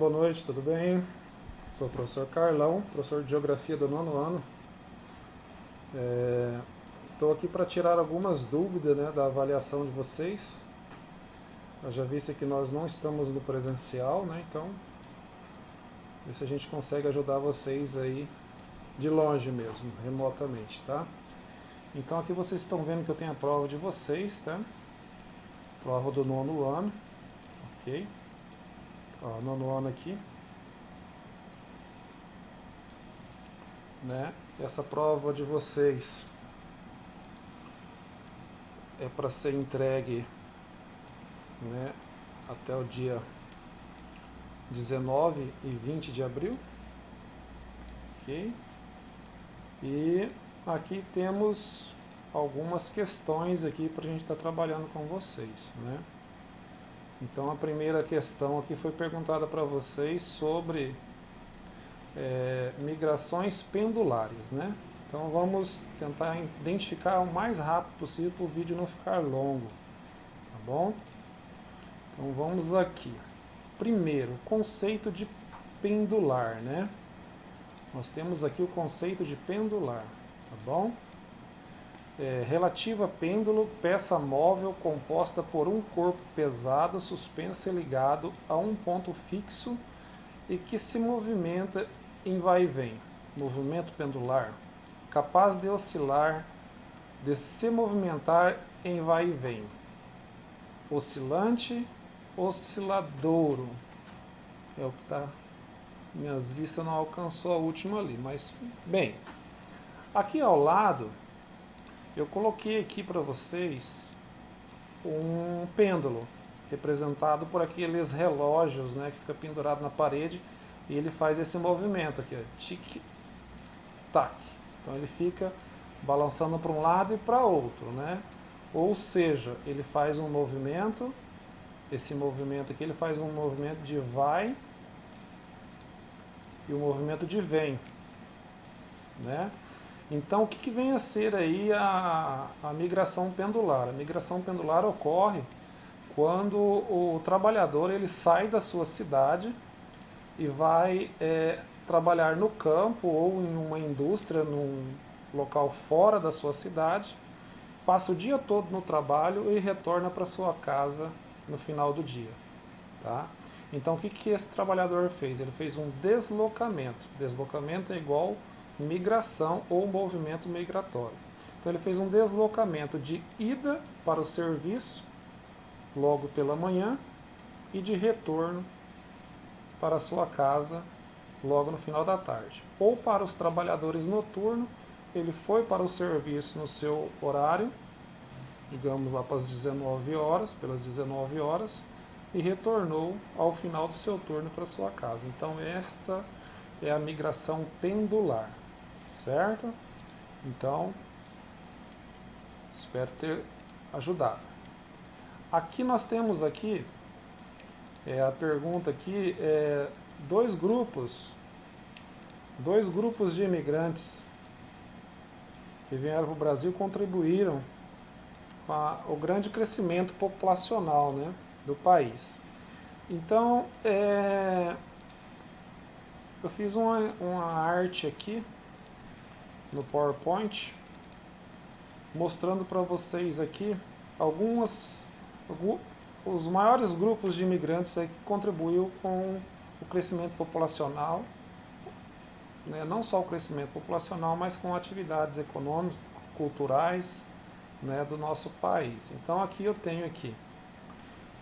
boa noite, tudo bem? Sou o professor Carlão, professor de Geografia do 9º ano. Estou aqui para tirar algumas dúvidas, né, da avaliação de vocês. Eu já vi que nós não estamos no presencial, né, então ver se a gente consegue ajudar vocês aí de longe mesmo, remotamente, tá? Então aqui vocês estão vendo que eu tenho a prova de vocês, tá? Prova do 9º ano, ok? Ó, 9º ano aqui. Né? Essa prova de vocês é para ser entregue, né, até o dia 19 e 20 de abril, ok? E aqui temos algumas questões aqui para a gente estar trabalhando com vocês, né? Então a primeira questão aqui foi perguntada para vocês sobre migrações pendulares, né? Então vamos tentar identificar o mais rápido possível para o vídeo não ficar longo, tá bom? Então vamos aqui. Primeiro, conceito de pendular, né? Nós temos aqui o conceito de pendular, tá bom? Relativo a pêndulo, peça móvel composta por um corpo pesado suspenso e ligado a um ponto fixo e que se movimenta em vai e vem. Movimento pendular, capaz de oscilar, de se movimentar em vai e vem. Oscilante, osciladouro. É o que está. Minhas vistas não alcançou a última ali, mas bem. Aqui ao lado, eu coloquei aqui para vocês um pêndulo, representado por aqueles relógios, né, que fica pendurado na parede, e ele faz esse movimento aqui, tic-tac. Então ele fica balançando para um lado e para outro, né? Ou seja, ele faz um movimento, esse movimento aqui ele faz um movimento de vai e um movimento de vem, né? Então o que vem a ser aí a migração pendular? A migração pendular ocorre quando o trabalhador ele sai da sua cidade e vai trabalhar no campo ou em uma indústria, num local fora da sua cidade, passa o dia todo no trabalho e retorna para sua casa no final do dia, tá? Então o que esse trabalhador fez? Ele fez um deslocamento. Deslocamento é igual migração ou movimento migratório. Então ele fez um deslocamento de ida para o serviço logo pela manhã e de retorno para a sua casa logo no final da tarde. Ou para os trabalhadores noturnos, ele foi para o serviço no seu horário, digamos lá para as 19 horas, pelas 19 horas, e retornou ao final do seu turno para sua casa. Então esta é a migração pendular, certo? Então, espero ter ajudado. Aqui nós temos aqui, a pergunta aqui, dois grupos de imigrantes que vieram para o Brasil contribuíram com o grande crescimento populacional, né, do país. Então, eu fiz uma arte aqui no PowerPoint mostrando para vocês aqui os maiores grupos de imigrantes aí que contribuiu com o crescimento populacional, né, não só o crescimento populacional, mas com atividades econômicas, culturais, né, do nosso país. Então aqui eu tenho aqui,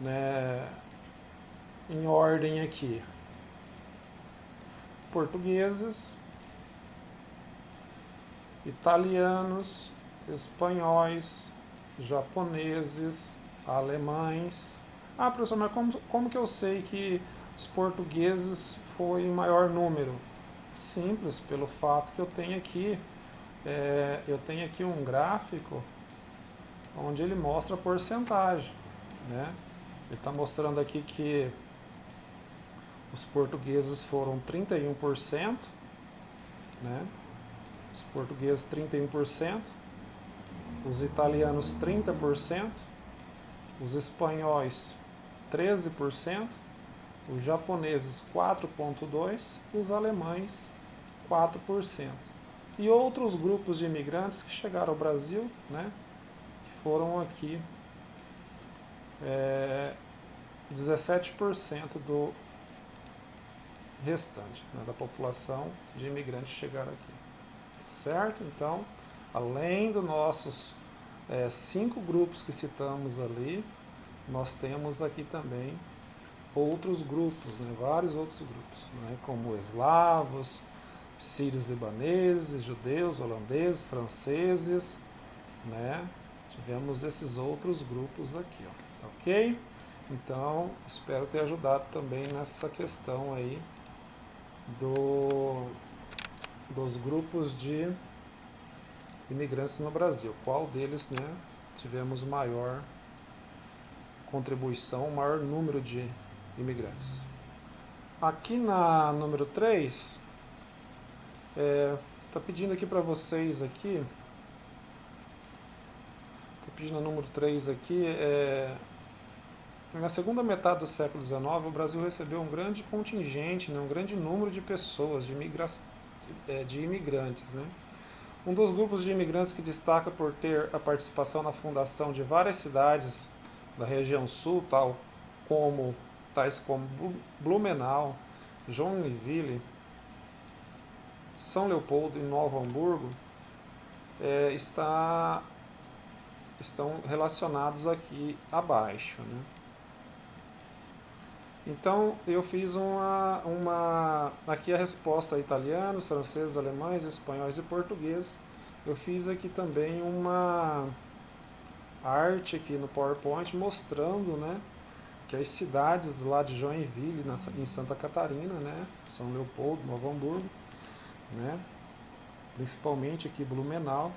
né, em ordem aqui, portugueses, italianos, espanhóis, japoneses, alemães. Ah, professor, mas como que eu sei que os portugueses foi em maior número? Simples, pelo fato que eu tenho aqui um gráfico onde ele mostra a porcentagem, né? Ele está mostrando aqui que os portugueses foram 31%, né? Os portugueses 31%, os italianos 30%, os espanhóis 13%, os japoneses 4,2% e os alemães 4%. E outros grupos de imigrantes que chegaram ao Brasil, né, que foram aqui 17% do restante, né, da população de imigrantes que chegaram aqui. Certo? Então, além dos nossos 5 grupos que citamos ali, nós temos aqui também outros grupos, né, vários outros grupos, né, como eslavos, sírios libaneses, judeus, holandeses, franceses, né? Tivemos esses outros grupos aqui, ó, ok? Então, espero ter ajudado também nessa questão aí dos grupos de imigrantes no Brasil. Qual deles, né, tivemos maior contribuição, maior número de imigrantes. Aqui na número 3, tá pedindo aqui para vocês aqui, tô pedindo a número 3 aqui, na segunda metade do século XIX, o Brasil recebeu um grande contingente, né, um grande número de pessoas, de imigrantes. Né? Um dos grupos de imigrantes que destaca por ter a participação na fundação de várias cidades da região sul, tais como Blumenau, Joinville, São Leopoldo e Novo Hamburgo, estão relacionados aqui abaixo. Né? Então, eu fiz aqui a resposta a italianos, franceses, alemães, espanhóis e portugueses. Eu fiz aqui também uma arte aqui no PowerPoint mostrando, né, que as cidades lá de Joinville, em Santa Catarina, né, São Leopoldo, Novo Hamburgo, né, principalmente aqui Blumenau,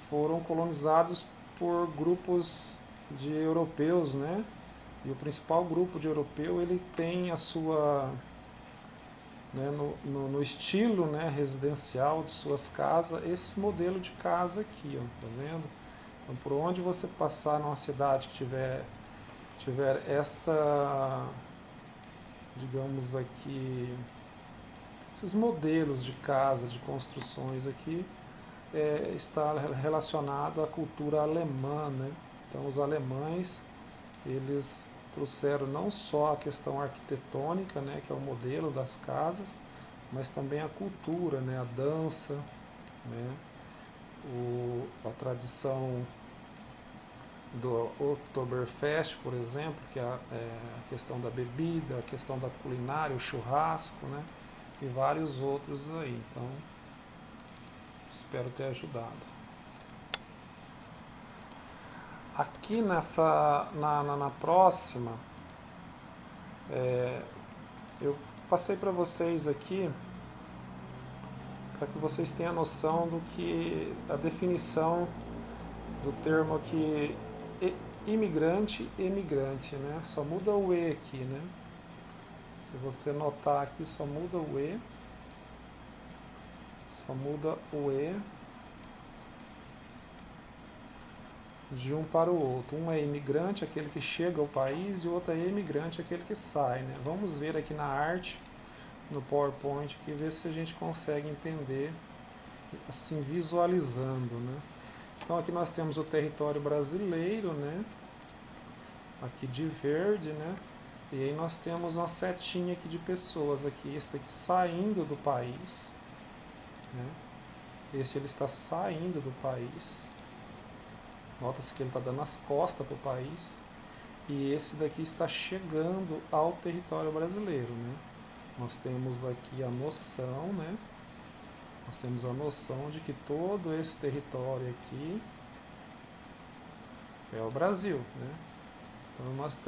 foram colonizados por grupos de europeus, né? E o principal grupo de europeu, ele tem a sua, né, no estilo, né, residencial de suas casas, esse modelo de casa aqui, ó, tá vendo? Então, por onde você passar numa cidade que tiver esta, digamos aqui, esses modelos de casa, de construções aqui, está relacionado à cultura alemã, né? Então, os alemães, eles trouxeram não só a questão arquitetônica, né, que é o modelo das casas, mas também a cultura, né, a dança, né, a tradição do Oktoberfest, por exemplo, que é a questão da bebida, a questão da culinária, o churrasco, né, e vários outros aí. Então, espero ter ajudado. Aqui na próxima, eu passei para vocês aqui, para que vocês tenham a noção do que a definição do termo aqui, imigrante e emigrante, né? Só muda o E aqui, né? Se você notar aqui, só muda o E. Só muda o E de um para o outro. Um é imigrante, aquele que chega ao país, e o outro é imigrante, aquele que sai, né? Vamos ver aqui na arte, no PowerPoint, aqui, ver se a gente consegue entender, assim, visualizando, né? Então aqui nós temos o território brasileiro, né? Aqui de verde, né? E aí nós temos uma setinha aqui de pessoas aqui, esse aqui saindo do país, né? Esse ele está saindo do país. Nota-se que ele está dando as costas para o país. E esse daqui está chegando ao território brasileiro, né? Nós temos aqui a noção, né? Nós temos a noção de que todo esse território aqui é o Brasil, né? Então nós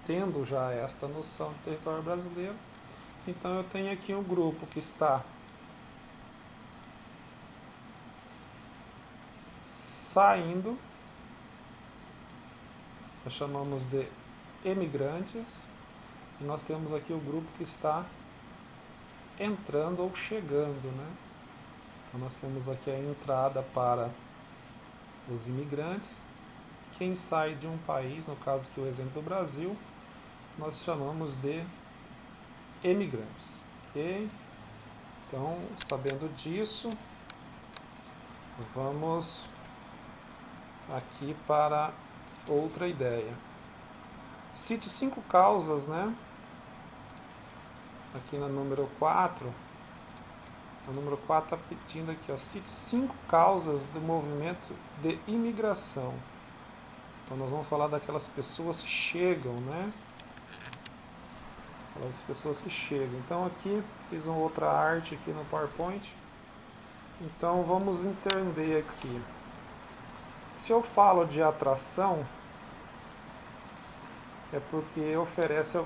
tendo já esta noção do território brasileiro, então eu tenho aqui um grupo que está saindo, nós chamamos de emigrantes, e nós temos aqui o grupo que está entrando ou chegando, né? Então nós temos aqui a entrada para os imigrantes. Quem sai de um país, no caso aqui o exemplo do Brasil, nós chamamos de emigrantes, ok? Então, sabendo disso, vamos aqui para outra ideia. Cite 5 causas, né? Aqui na número 4, o número 4 está pedindo aqui, ó, cite 5 causas do movimento de imigração. Então nós vamos falar daquelas pessoas que chegam, né? Aquelas pessoas que chegam. Então aqui, fiz uma outra arte aqui no PowerPoint. Então vamos entender aqui. Se eu falo de atração, é porque oferece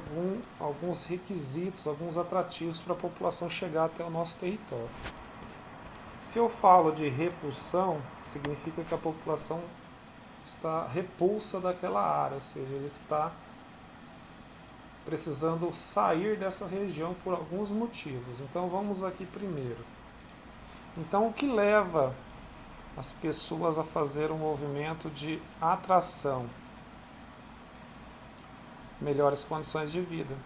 alguns requisitos, alguns atrativos para a população chegar até o nosso território. Se eu falo de repulsão, significa que a população está repulsa daquela área, ou seja, ele está precisando sair dessa região por alguns motivos. Então vamos aqui primeiro. Então o que leva as pessoas a fazer um movimento de atração? Melhores condições de vida.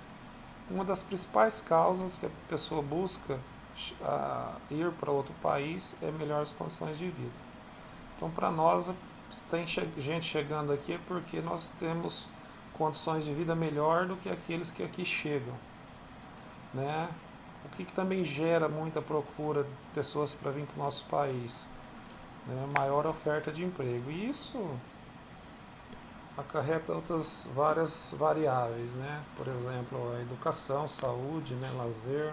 Uma das principais causas que a pessoa busca ir para outro país é melhores condições de vida. Então, para nós, tem gente chegando aqui porque nós temos condições de vida melhor do que aqueles que aqui chegam, né? O que também gera muita procura de pessoas para vir para o nosso país, né? Maior oferta de emprego. E isso acarreta outras várias variáveis, né? Por exemplo, a educação, saúde, né? Lazer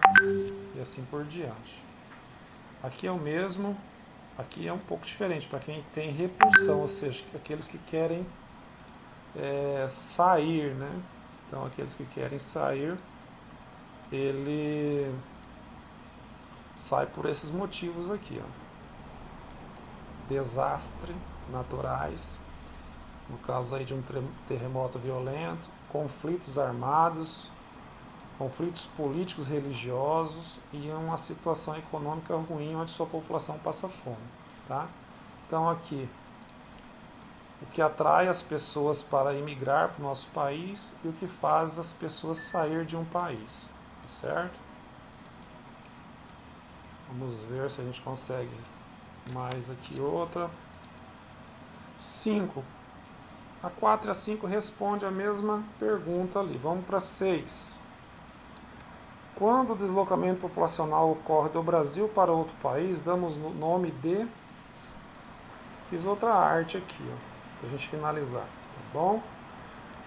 e assim por diante. Aqui é o mesmo, aqui é um pouco diferente para quem tem repulsão, ou seja, aqueles que querem sair, né? Então aqueles que querem sair, ele sai por esses motivos aqui, ó. Desastre naturais, no caso aí de um terremoto violento, conflitos armados, conflitos políticos religiosos e uma situação econômica ruim onde sua população passa fome, tá? Então aqui, o que atrai as pessoas para emigrar para o nosso país e o que faz as pessoas sair de um país, certo? Vamos ver se a gente consegue mais aqui outra. 5. A 4 e a 5 responde a mesma pergunta ali. Vamos para 6. Quando o deslocamento populacional ocorre do Brasil para outro país, damos o nome de... Fiz outra arte aqui, ó, para a gente finalizar, tá bom?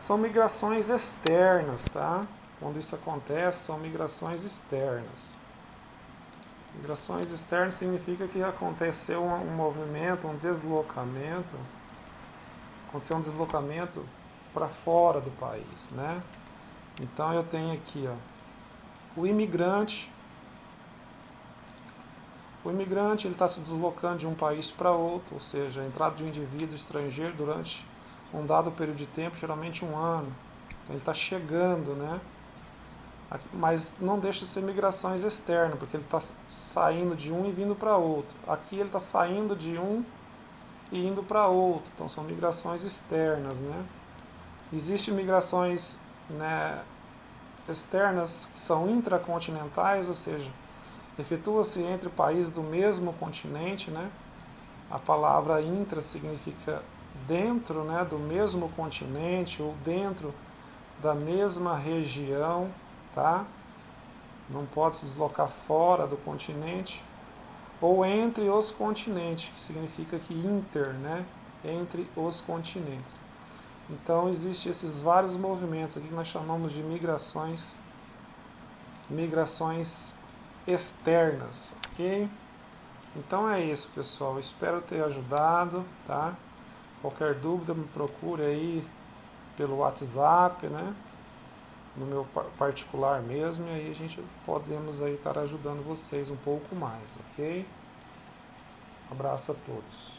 São migrações externas, tá? Quando isso acontece, são migrações externas. Migrações externas significa que aconteceu um movimento, um deslocamento, aconteceu um deslocamento para fora do país, né? Então eu tenho aqui, ó, o imigrante. O imigrante ele está se deslocando de um país para outro, ou seja, a entrada de um indivíduo estrangeiro durante um dado período de tempo, geralmente um ano. Então, ele está chegando, né? Mas não deixa de ser migrações externas, porque ele está saindo de um e vindo para outro. Aqui ele está saindo de um e indo para outro. Então são migrações externas, né? Existem migrações, né, externas que são intracontinentais, ou seja, efetua-se entre países do mesmo continente, né? A palavra intra significa dentro, né, do mesmo continente ou dentro da mesma região, tá? Não pode se deslocar fora do continente. Ou entre os continentes, que significa que inter, né? Entre os continentes. Então existem esses vários movimentos aqui que nós chamamos de migrações externas, ok? Então é isso, pessoal. Espero ter ajudado, tá? Qualquer dúvida me procure aí pelo WhatsApp, né? No meu particular mesmo, e aí a gente podemos aí estar ajudando vocês um pouco mais, ok? Abraço a todos.